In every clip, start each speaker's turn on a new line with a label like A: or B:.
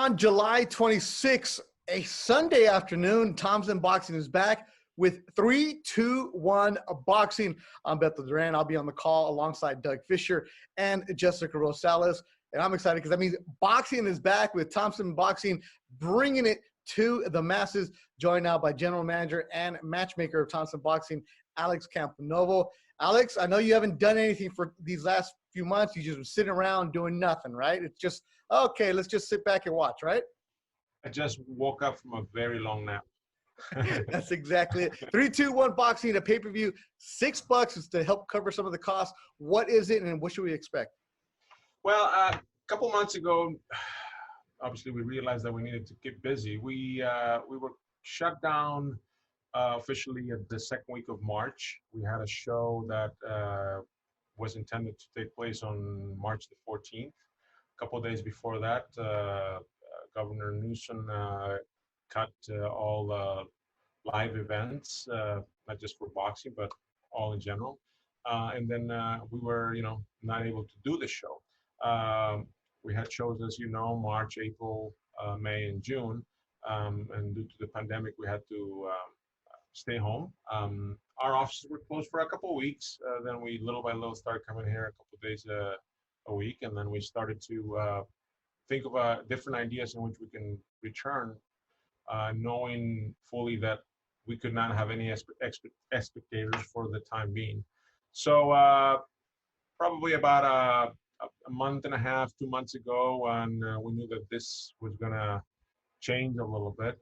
A: On July 26th, a Sunday afternoon, Thompson Boxing is back with 3-2-1 boxing. I'm Beto Duran. I'll be on the call alongside Doug Fisher and Jessica Rosales. And I'm excited because that means boxing is back with Thompson Boxing, bringing it to the masses. Joined now by General Manager and Matchmaker of Thompson Boxing, Alex Camponovo. Alex, I know you haven't done anything for these last few months. You just been sitting around doing nothing, right? It's just, okay, let's just sit back and watch, right?
B: I just woke up from a very long nap.
A: That's exactly it. 3-2-1 boxing, a pay-per-view, $6 is to help cover some of the costs. What is it and what should we expect?
B: Well, a couple months ago, obviously we realized that we needed to keep busy. We were shut down officially at the second week of March. We had a show that was intended to take place on March the 14th. A couple of days before that, Governor Newsom cut all live events, not just for boxing, but all in general. And then we were, not able to do the show. We had shows, as you know, March, April, May, and June. And due to the pandemic, we had to stay home. Our offices were closed for a couple of weeks. Then we, little by little, started coming here a couple of days a week. And then we started to think of different ideas in which we can return, knowing fully that we could not have any spectators for the time being. So probably about a month and a half, 2 months ago, when we knew that this was going to change a little bit,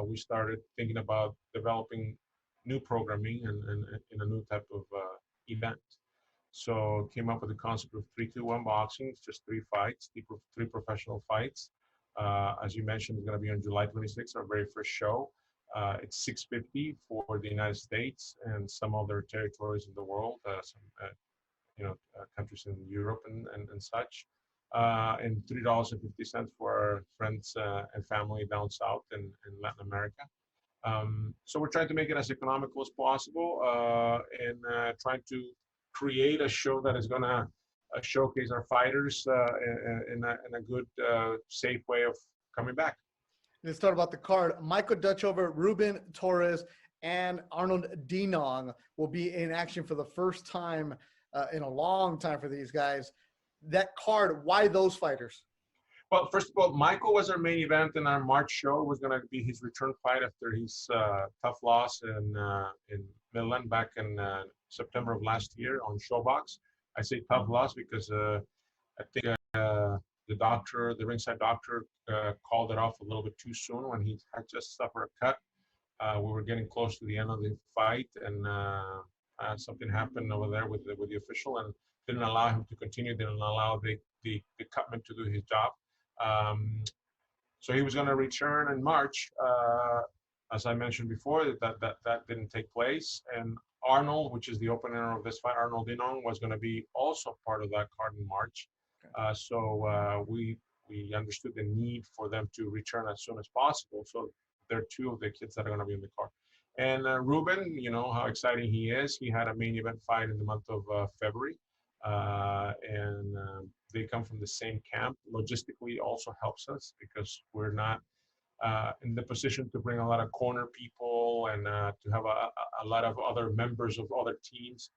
B: we started thinking about developing new programming and in a new type of event. So came up with the concept of 3-2-1 boxing. It's just 3 fights, three professional fights. As you mentioned, it's going to be on July 26th, our very first show. It's $6.50 for the United States and some other territories in the world, some countries in Europe and such, and $3.50 for our friends and family down south in Latin America. So we're trying to make it as economical as possible and trying to create a show that is going to showcase our fighters in a good, safe way of coming back.
A: Let's talk about the card. Michael Dutchover, Ruben Torres, and Arnold Dinong will be in action for the first time in a long time for these guys. That card, why those fighters?
B: Well, first of all, Michael was our main event in our March show. It was going to be his return fight after his tough loss in Milan back in September of last year on Showbox. I say tough loss because I think the ringside doctor called it off a little bit too soon when he had just suffered a cut. We were getting close to the end of the fight, and something happened over there with the official and didn't allow him to continue, didn't allow the cutman to do his job. So he was going to return in March. As I mentioned before, that didn't take place. And Arnold, which is the opener of this fight, Arnold Dinong, was going to be also part of that card in March. So we understood the need for them to return as soon as possible. So there are 2 of the kids that are going to be in the card. And Ruben, you know how exciting he is. He had a main event fight in the month of February. And they come from the same camp. Logistically also helps us because we're not in the position to bring a lot of corner people and to have a lot of other members of other teams.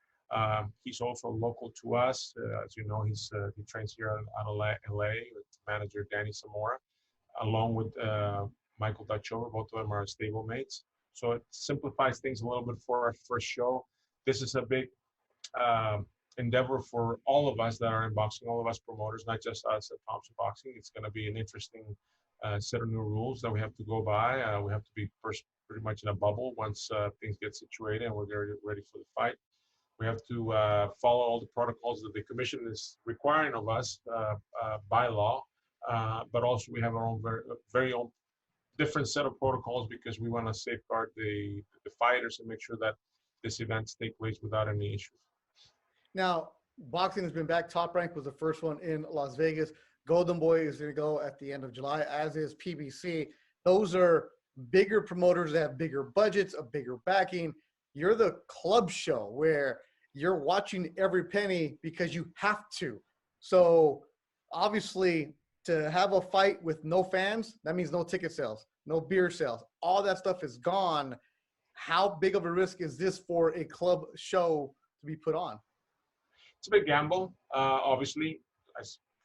B: He's also local to us. As you know, he trains here out of LA with manager Danny Zamora, along with Michael Dutchover. Both of them are stablemates. So it simplifies things a little bit for our first show. This is a big endeavor for all of us that are in boxing, all of us promoters, not just us at Thompson Boxing. It's going to be an interesting set of new rules that we have to go by. We have to be pretty much in a bubble once things get situated and we're ready for the fight. We have to follow all the protocols that the commission is requiring of us by law, but also we have our own very own different set of protocols because we want to safeguard the fighters and make sure that this events take place without any issues.
A: Now, boxing has been back. Top Rank was the first one in Las Vegas. Golden Boy is going to go at the end of July, as is PBC. Those are bigger promoters that have bigger budgets, a bigger backing. You're the club show where you're watching every penny because you have to. So obviously to have a fight with no fans, that means no ticket sales, no beer sales. All that stuff is gone. How big of a risk is this for a club show to be put on?
B: It's a big gamble, obviously,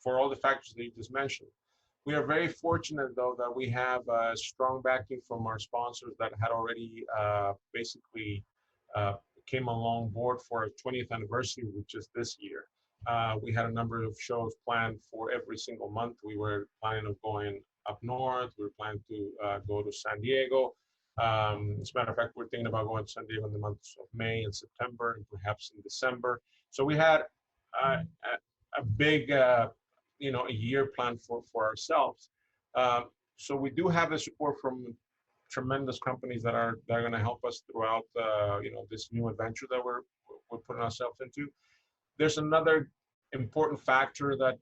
B: for all the factors that you just mentioned. We are very fortunate, though, that we have strong backing from our sponsors that had already basically came along board for our 20th anniversary, which is this year. We had a number of shows planned for every single month. We were planning on going up north. We were planning to go to San Diego. As a matter of fact, we're thinking about going to San Diego in the months of May and September, and perhaps in December. So we had a big, a year planned for ourselves. So we do have the support from tremendous companies that are going to help us throughout, this new adventure that we're putting ourselves into. There's another important factor that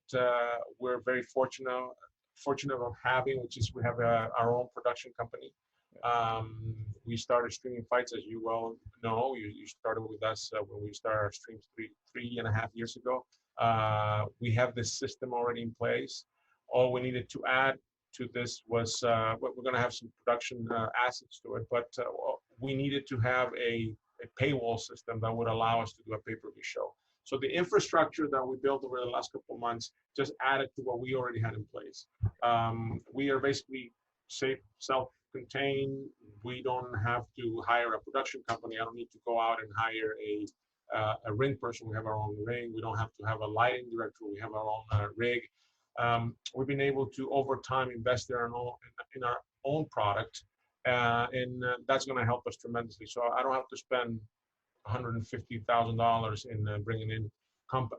B: we're very fortunate of having, which is we have our own production company. We started streaming fights, as you well know. You started with us when we started our streams 3.5 years ago. We have this system already in place. All we needed to add to this was we're going to have some production assets to it, but we needed to have a paywall system that would allow us to do a pay-per-view show. So the infrastructure that we built over the last couple of months just added to what we already had in place. We are basically self-contained. We don't have to hire a production company. I don't need to go out and hire a ring person. We have our own ring. We don't have to have a lighting director. We have our own rig. We've been able to, over time, invest in our own product, and that's going to help us tremendously. So I don't have to spend $150,000 in bringing in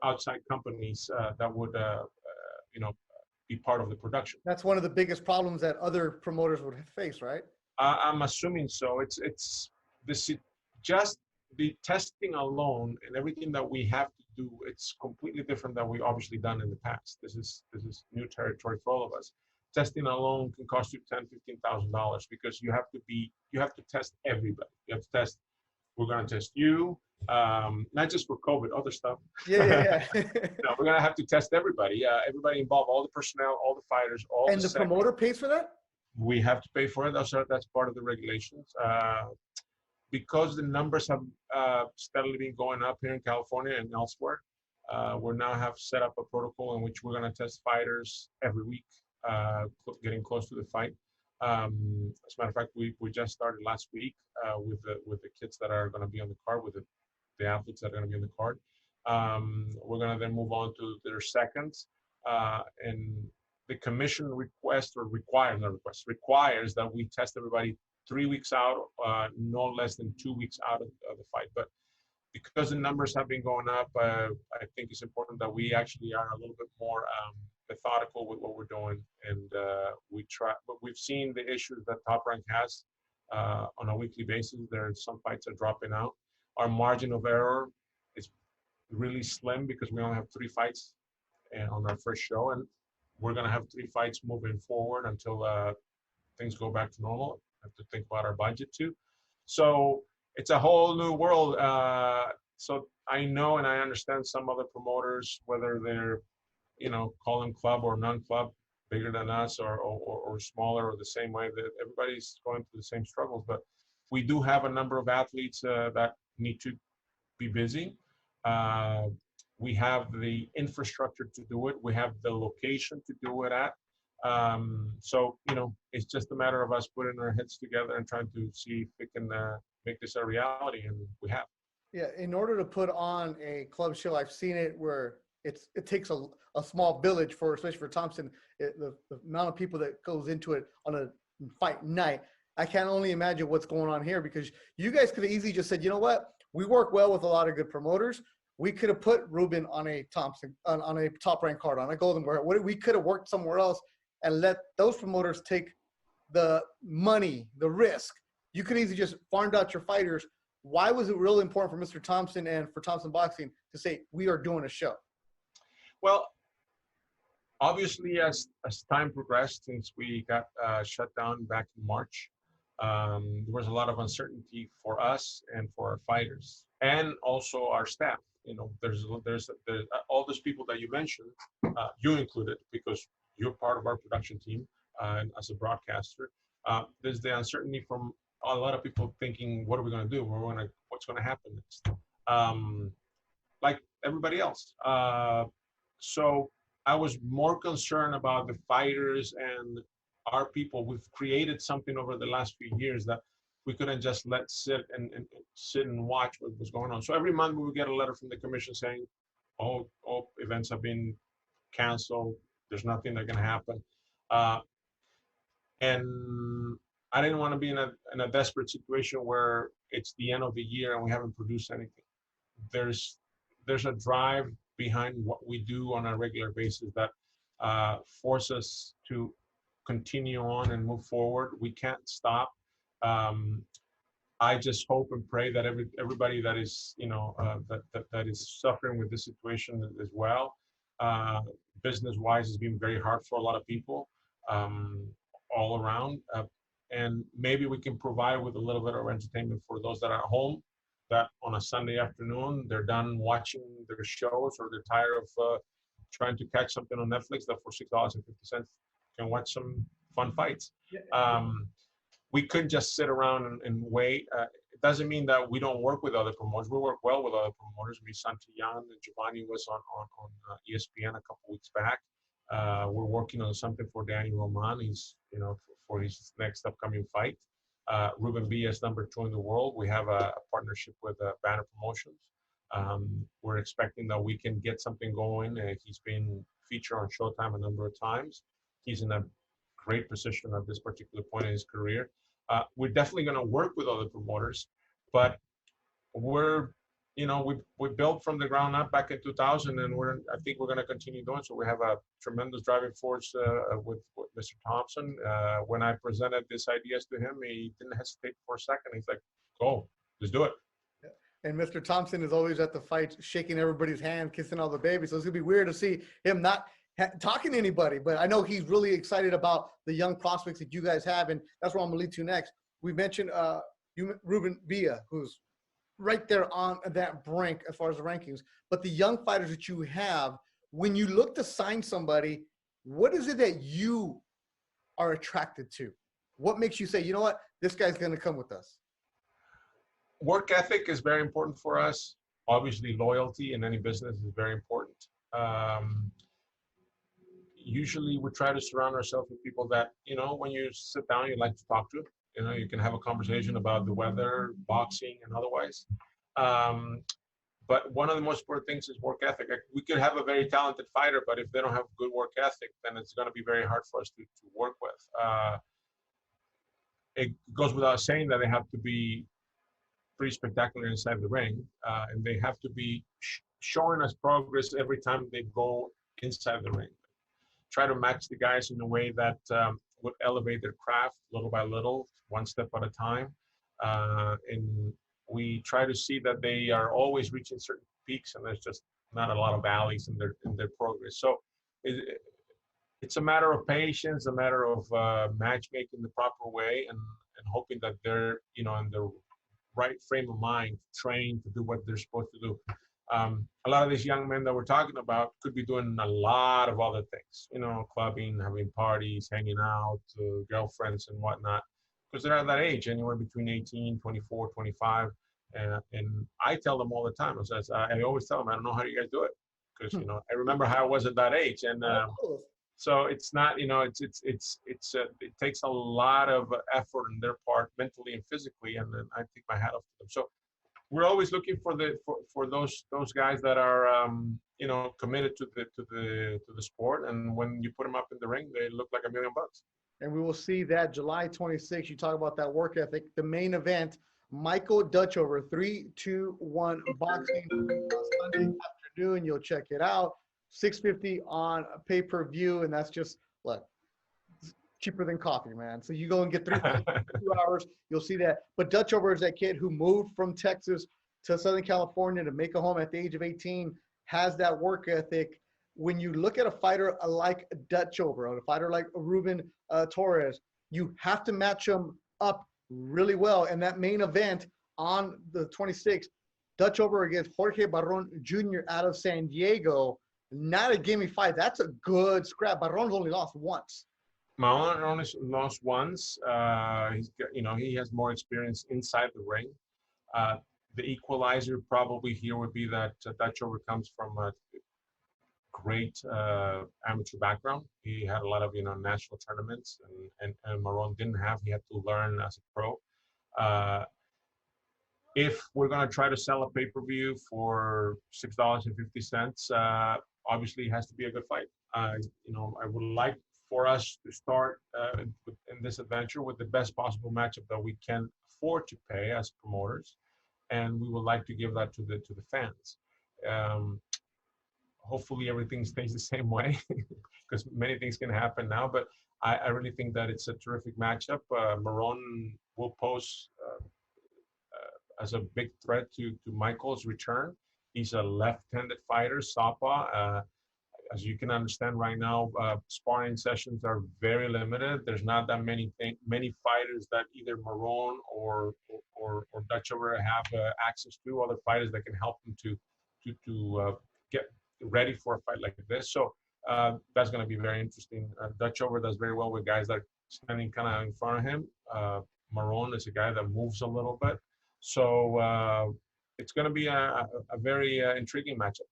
B: outside companies that would, be part of the production.
A: That's one of the biggest problems that other promoters would face, right?
B: I'm assuming so. It's just the testing alone and everything that we have to do. It's completely different than we obviously done in the past. This is new territory for all of us. Testing alone can cost you $10,000-$15,000 because you have to test everybody. You have to test. We're going to test you, not just for COVID, other stuff.
A: Yeah.
B: No, we're going to have to test everybody. Everybody involved, all the personnel, all the fighters, all.
A: And the promoter pays for that?
B: We have to pay for it. That's part of the regulations. Because the numbers have steadily been going up here in California and elsewhere, we now have set up a protocol in which we're going to test fighters every week, getting close to the fight. As a matter of fact, we just started last week with the kids that are going to be on the card, with the athletes that are going to be on the card. We're going to then move on to their seconds, and the commission requires that we test everybody 3 weeks out, no less than 2 weeks out of the fight. But because the numbers have been going up, I think it's important that we actually are a little bit more methodical with what we're doing, and we try. But we've seen the issues that Top Rank has on a weekly basis. There are some fights are dropping out. Our margin of error is really slim because we only have 3 fights on our first show, and we're going to have 3 fights moving forward until things go back to normal. Have to think about our budget too. So it's a whole new world. So I know and I understand some other promoters, whether they're, call them club or non-club, bigger than us or smaller or the same way, that everybody's going through the same struggles. But we do have a number of athletes that need to be busy. We have the infrastructure to do it. We have the location to do it at. So, it's just a matter of us putting our heads together and trying to see if we can make this a reality, and we have.
A: Yeah, in order to put on a club show, I've seen it where it takes a small village especially for Thompson, the amount of people that goes into it on a fight night. I can only imagine what's going on here, because you guys could have easily just said, you know what, we work well with a lot of good promoters. We could have put Ruben on a Thompson, on a Top Rank card, on a Golden Boy. We could have worked somewhere else and let those promoters take the money, the risk. You could easily just farmed out your fighters. Why was it really important for Mr. Thompson and for Thompson Boxing to say, we are doing a show?
B: Well, obviously, as time progressed, since we got shut down back in March, there was a lot of uncertainty for us and for our fighters, and also our staff. There's all those people that you mentioned, you included, because you're part of our production team and as a broadcaster. There's the uncertainty from a lot of people thinking, what are we going to do? What's going to happen next? Like everybody else. So I was more concerned about the fighters and our people. We've created something over the last few years that we couldn't just let sit and sit and watch what was going on. So every month we would get a letter from the commission saying, oh, events have been canceled. There's nothing that can happen. And I didn't want to be in a desperate situation where it's the end of the year and we haven't produced anything. There's a drive behind what we do on a regular basis that force us to continue on and move forward. We can't stop. I just hope and pray that everybody that is that is suffering with this situation as well, business-wise, has been very hard for a lot of people all around, and maybe we can provide with a little bit of entertainment for those that are at home, that on a Sunday afternoon they're done watching their shows or they're tired of trying to catch something on Netflix, that for $6.50 can watch some fun fights. We couldn't just sit around and wait. It doesn't mean that we don't work with other promoters. We work well with other promoters. Santillan and Giovanni was on ESPN a couple weeks back. We're working on something for Danny Roman. He's, for his next upcoming fight. Ruben Villa is #2 in the world. We have a partnership with Banner Promotions. We're expecting that we can get something going. He's been featured on Showtime a number of times. He's in a great position at this particular point in his career. We're definitely going to work with other promoters, but we built from the ground up back in 2000, and I think we're going to continue doing so. We have a tremendous driving force with Mr. Thompson. When I presented this ideas to him, he didn't hesitate for a second. He's like, "Go, let's do it."
A: And Mr. Thompson is always at the fight, shaking everybody's hand, kissing all the babies. So it's gonna be weird to see him not talking to anybody. But I know he's really excited about the young prospects that you guys have, and that's where I'm gonna lead to next. We mentioned Ruben Villa, who's right there on that brink as far as the rankings. But the young fighters that you have, when you look to sign somebody, what is it that you are attracted to? What makes you say, you know what, this guy's gonna come with us?
B: Work ethic is very important for us. Obviously, loyalty in any business is very important. Usually, we try to surround ourselves with people that, when you sit down, you like to talk to. You can have a conversation about the weather, boxing, and otherwise. But one of the most important things is work ethic. We could have a very talented fighter, but if they don't have good work ethic, then it's going to be very hard for us to work with. It goes without saying that they have to be pretty spectacular inside the ring, and they have to be showing us progress every time they go inside the ring. Try to match the guys in a way that would elevate their craft little by little, one step at a time. And we try to see that they are always reaching certain peaks, and there's just not a lot of valleys in their progress. So it's a matter of patience, a matter of matchmaking the proper way, and hoping that they're in the right frame of mind, trained to do what they're supposed to do. A lot of these young men that we're talking about could be doing a lot of other things, clubbing, having parties, hanging out, girlfriends and whatnot, because they're at that age, anywhere between 18, 24, 25. And I tell them all the time, I always tell them, I don't know how you guys do it, because, I remember how I was at that age. And so it's not, it takes a lot of effort on their part, mentally and physically, and then I take my hat off to them. So we're always looking for those guys that are committed to the sport, and when you put them up in the ring, they look like $1 million.
A: And we will see that July 26th. You talk about that work ethic. The main event, Michael Dutchover, 3-2-1 boxing, Sunday afternoon. You'll check it out. $6.50 on pay-per-view, and that's just cheaper than coffee, man. So you go and get 2 hours, you'll see that. But Dutchover is that kid who moved from Texas to Southern California to make a home at the age of 18, has that work ethic. When you look at a fighter like Dutchover, or a fighter like Ruben Torres, you have to match them up really well. And that main event on the 26th, Dutchover against Jorge Barron Jr. out of San Diego. Not a gimme fight. That's a good scrap. Barron's only lost once.
B: Marlon only lost once. He's got, he has more experience inside the ring. The equalizer probably here would be that Dutch Over comes from a great amateur background. He had a lot of national tournaments, and Marron didn't have. He had to learn as a pro. If we're going to try to sell a pay-per-view for $6.50, obviously it has to be a good fight. I would like for us to start in this adventure with the best possible matchup that we can afford to pay as promoters, and we would like to give that to the fans. Hopefully everything stays the same way, because many things can happen now. But I really think that it's a terrific matchup. Marron will pose as a big threat to Michael's return. He's a left-handed fighter, southpaw. As you can understand right now, sparring sessions are very limited. There's not that many fighters that either Marron or Dutch Over have access to, other fighters that can help them to get ready for a fight like this. So that's going to be very interesting. Dutch Over does very well with guys that are standing kind of in front of him. Marron is a guy that moves a little bit. So it's going to be a very intriguing matchup.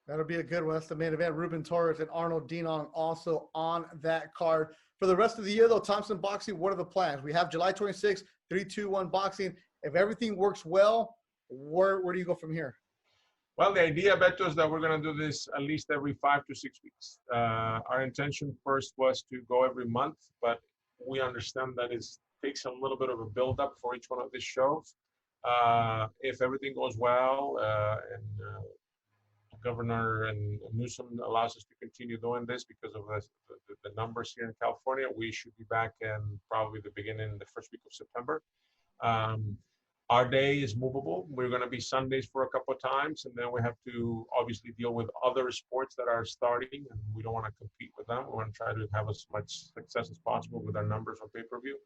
A: That'll be a good one. That's the main event. Ruben Torres and Arnold Dinong also on that card. For the rest of the year, though, Thompson Boxing, what are the plans? We have July 26th, 3-2-1 boxing. If everything works well, where do you go from here?
B: Well, the idea, Beto, is that we're going to do this at least every 5 to 6 weeks. Our intention first was to go every month, but we understand that it takes a little bit of a build-up for each one of these shows. If everything goes well and Governor and Newsom allows us to continue doing this because of the numbers here in California, we should be back in probably the first week of September. Our day is movable. We're going to be Sundays for a couple of times, and then we have to obviously deal with other sports that are starting, and we don't want to compete with them. We want to try to have as much success as possible with our numbers on pay-per-view.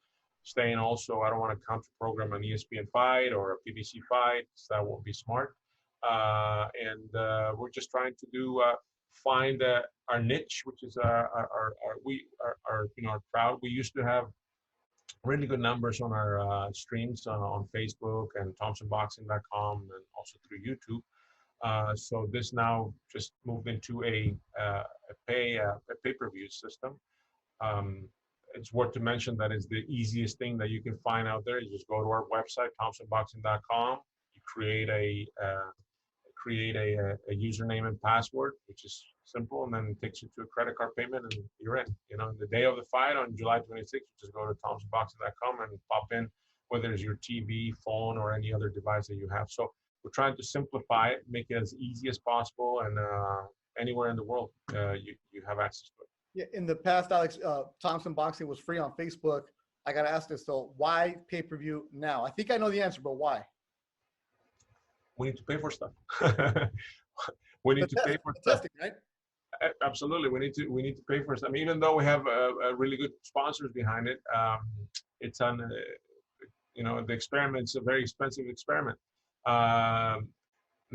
B: Staying also, I don't want to counter-program an ESPN fight or a PBC fight, so that won't be smart. And we're just trying to find our niche, which is our crowd. We used to have really good numbers on our streams on Facebook and ThompsonBoxing.com and also through YouTube. So this now just moved into a pay-per-view system. It's worth to mention that it's the easiest thing that you can find out there. You just go to our website, ThompsonBoxing.com. You create a username and password, which is simple, and then it takes you to a credit card payment, and you're in. The day of the fight on July 26th, you just go to ThompsonBoxing.com and pop in, whether it's your TV, phone, or any other device that you have. So we're trying to simplify it, make it as easy as possible, and anywhere in the world you have access to it.
A: Yeah, in the past, Alex, Thompson Boxing was free on Facebook. I got to ask this, though. Why pay-per-view now? I think I know the answer, but why?
B: We need to pay for stuff. We need to pay for stuff.
A: Testing, right?
B: Absolutely, we need to pay for stuff. I mean, even though we have a really good sponsors behind it, it's on. The experiment's a very expensive experiment. Not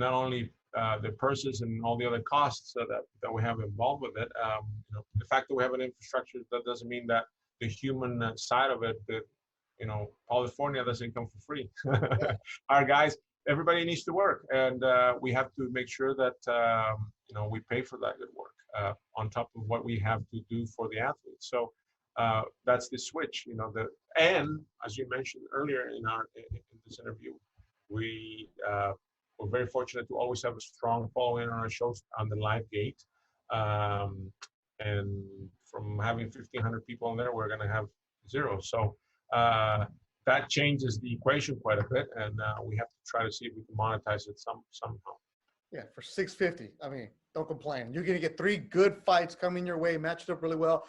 B: only the purses and all the other costs that we have involved with it. The fact that we have an infrastructure, that doesn't mean that the human side of it, California doesn't come for free. Our guys. Everybody needs to work, and we have to make sure that we pay for that good work on top of what we have to do for the athletes. So that's the switch. And as you mentioned earlier in this interview, we're very fortunate to always have a strong following on our shows on the live gate, and from having 1,500 people in there, we're going to have 0. So. That changes the equation quite a bit, and we have to try to see if we can monetize it somehow.
A: Yeah, for $6.50. I mean, don't complain. You're going to get 3 good fights coming your way, matched up really well.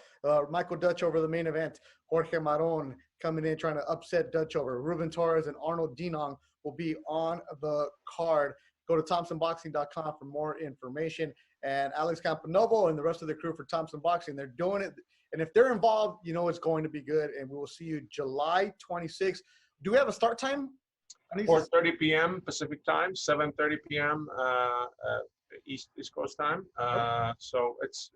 A: Michael Dutch over the main event. Jorge Maron coming in trying to upset Dutch over. Ruben Torres and Arnold Dinong will be on the card. Go to ThompsonBoxing.com for more information. And Alex Camponovo and the rest of the crew for Thompson Boxing, they're doing it. And if they're involved, it's going to be good. And we will see you July 26th. Do we have a start time?
B: 4:30 p.m. Pacific time, 7:30 p.m. East Coast time. So it's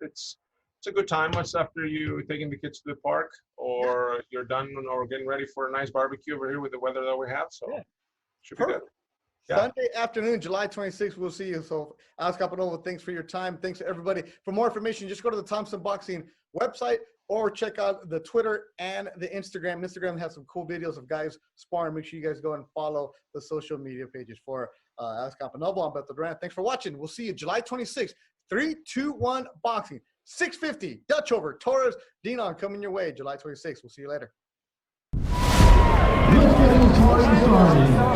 B: a good time. Once after you taking the kids to the park, or you're done, or getting ready for a nice barbecue over here with the weather that we have. So should be good. Yeah.
A: Sunday afternoon, July 26th, we'll see you. So, Alex Camponovo, thanks for your time. Thanks to everybody. For more information, just go to the Thompson Boxing website or check out the Twitter and the Instagram. Instagram has some cool videos of guys sparring. Make sure you guys go and follow the social media pages. For Alex Camponovo, I'm Beto Duran. Thanks for watching. We'll see you July 26th, 3, 2, 1 boxing. 650, Dutch over, Torres, Dinon coming your way, July 26th. We'll see you later.
C: Let's get this party started.